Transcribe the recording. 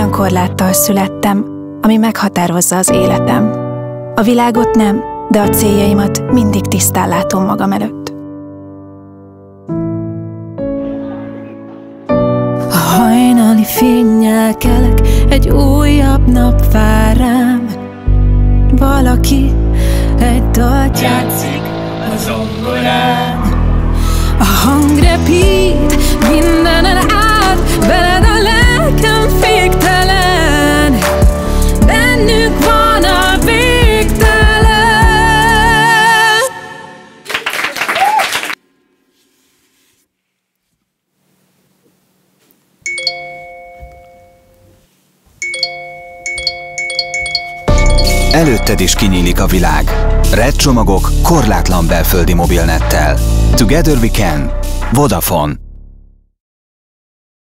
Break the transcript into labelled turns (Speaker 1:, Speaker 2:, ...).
Speaker 1: olyan korláttal születtem, ami meghatározza az életem. A világot nem, de a céljaimat mindig tisztán látom magam előtt. A hajnali fénnyel kelek, egy újabb nap vár rám. Valaki egy dalt játszik a zongorán. A hang repít, mindenen át, veled a lelkem féktelen. Bennünk van a végtelen.
Speaker 2: Előtted is kinyílik a világ. Red csomagok korlátlan belföldi mobilnettel. Together we can. Vodafone.